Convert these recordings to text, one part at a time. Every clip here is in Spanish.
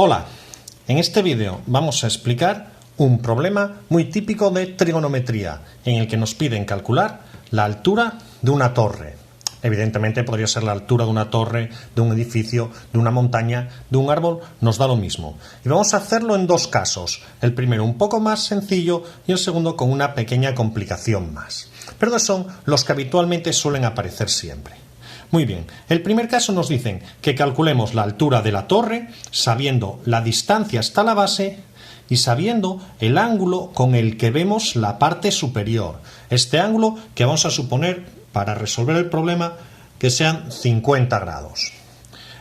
Hola, en este vídeo vamos a explicar un problema muy típico de trigonometría en el que nos piden calcular la altura de una torre. Evidentemente podría ser la altura de una torre, de un edificio, de una montaña, de un árbol, nos da lo mismo. Y vamos a hacerlo en dos casos, el primero un poco más sencillo y el segundo con una pequeña complicación más. Pero son los que habitualmente suelen aparecer siempre. Muy bien, el primer caso nos dicen que calculemos la altura de la torre sabiendo la distancia hasta la base y sabiendo el ángulo con el que vemos la parte superior. Este ángulo que vamos a suponer para resolver el problema que sean 50 grados.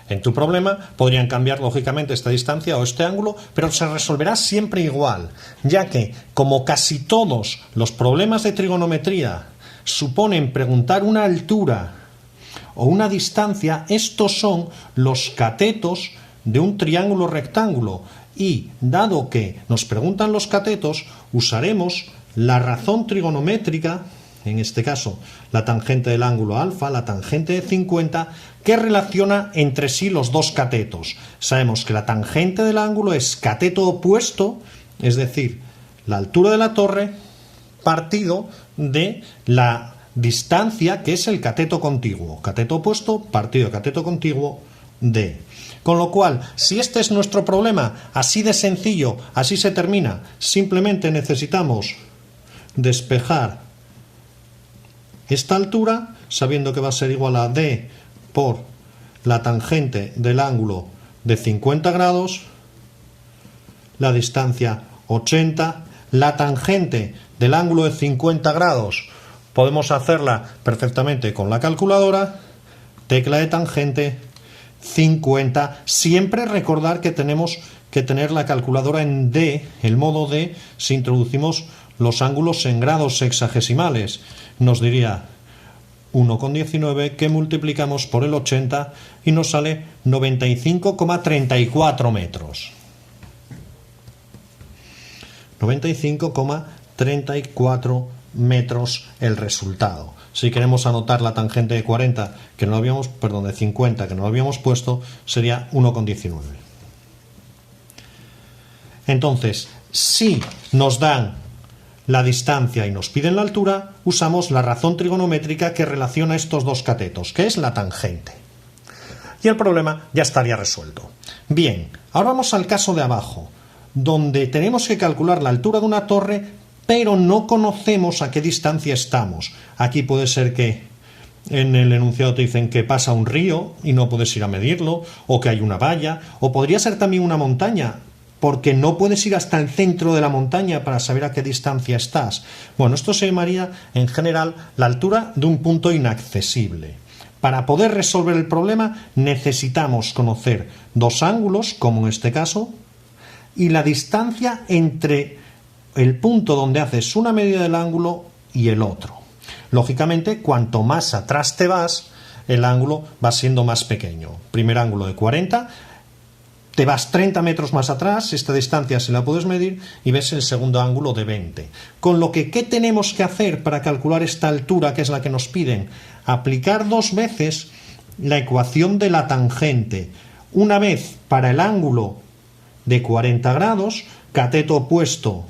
En tu problema podrían cambiar lógicamente esta distancia o este ángulo, pero se resolverá siempre igual, ya que como casi todos los problemas de trigonometría suponen preguntar una altura o una distancia, estos son los catetos de un triángulo rectángulo y, dado que nos preguntan los catetos, usaremos la razón trigonométrica, en este caso la tangente del ángulo alfa, la tangente de 50, que relaciona entre sí los dos catetos. Sabemos que la tangente del ángulo es cateto opuesto, es decir, la altura de la torre partido de la distancia, que es el cateto contiguo. Cateto opuesto partido de cateto contiguo de. Con lo cual, si este es nuestro problema, así de sencillo, así se termina, simplemente necesitamos despejar esta altura, sabiendo que va a ser igual a d por la tangente del ángulo de 50 grados, la distancia 80, la tangente del ángulo de 50 grados, podemos hacerla perfectamente con la calculadora, tecla de tangente 50, siempre recordar que tenemos que tener la calculadora en D, el modo D, si introducimos los ángulos en grados sexagesimales, nos diría 1,19 que multiplicamos por el 80 y nos sale 95,34 metros. 95,34 metros el resultado. Si queremos anotar la tangente de 40 que no lo habíamos, perdón, de 50 que no lo habíamos puesto, sería 1,19. Entonces, si nos dan la distancia y nos piden la altura, usamos la razón trigonométrica que relaciona estos dos catetos, que es la tangente. Y el problema ya estaría resuelto. Bien, ahora vamos al caso de abajo, donde tenemos que calcular la altura de una torre, pero no conocemos a qué distancia estamos. Aquí puede ser que en el enunciado te dicen que pasa un río y no puedes ir a medirlo, o que hay una valla, o podría ser también una montaña, porque no puedes ir hasta el centro de la montaña para saber a qué distancia estás. Bueno, esto se llamaría en general la altura de un punto inaccesible. Para poder resolver el problema necesitamos conocer dos ángulos, como en este caso, y la distancia entre el punto donde haces una medida del ángulo y el otro. Lógicamente, cuanto más atrás te vas, el ángulo va siendo más pequeño. Primer ángulo de 40, te vas 30 metros más atrás, esta distancia se la puedes medir y ves el segundo ángulo de 20. Con lo que, ¿qué tenemos que hacer para calcular esta altura, que es la que nos piden? Aplicar dos veces la ecuación de la tangente. Una vez para el ángulo de 40 grados, cateto opuesto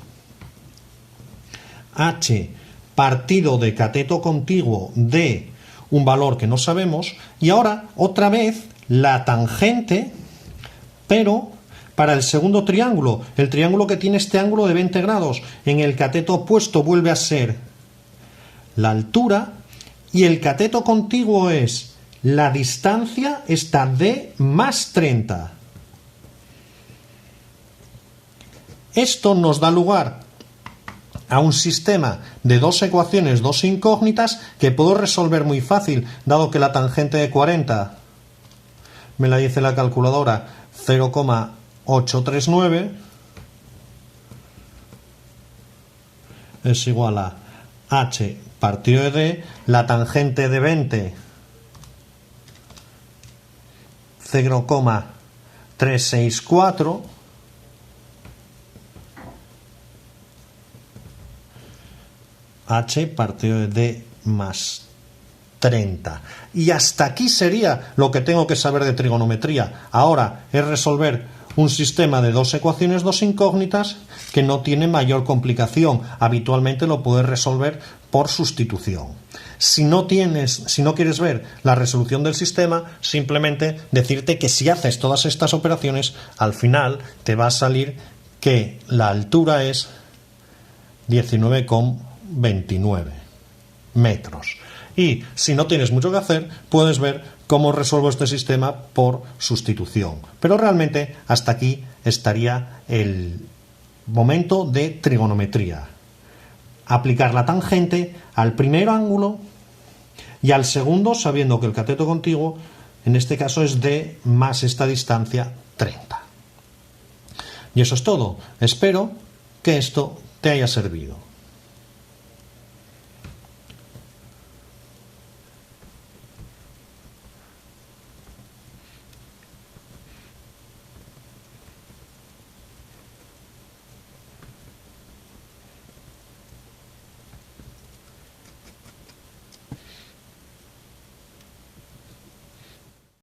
h partido de cateto contiguo de un valor que no sabemos, y ahora otra vez la tangente, pero para el segundo triángulo, el triángulo que tiene este ángulo de 20 grados, en el cateto opuesto vuelve a ser la altura y el cateto contiguo es la distancia, esta d más 30. Esto nos da lugar a un sistema de dos ecuaciones, dos incógnitas, que puedo resolver muy fácil, dado que la tangente de 40 me la dice la calculadora 0,839 es igual a h partido de d, la tangente de 20 0,364 h partido de d más 30. Y hasta aquí sería lo que tengo que saber de trigonometría. Ahora es resolver un sistema de dos ecuaciones, dos incógnitas, que no tiene mayor complicación. Habitualmente lo puedes resolver por sustitución. Si no quieres ver la resolución del sistema, simplemente decirte que si haces todas estas operaciones, al final te va a salir que la altura es 19,29 metros. Y si no tienes mucho que hacer, puedes ver cómo resuelvo este sistema por sustitución. Pero realmente hasta aquí estaría el momento de trigonometría. Aplicar la tangente al primer ángulo y al segundo, sabiendo que el cateto contiguo en este caso es d más esta distancia 30. Y eso es todo. Espero que esto te haya servido.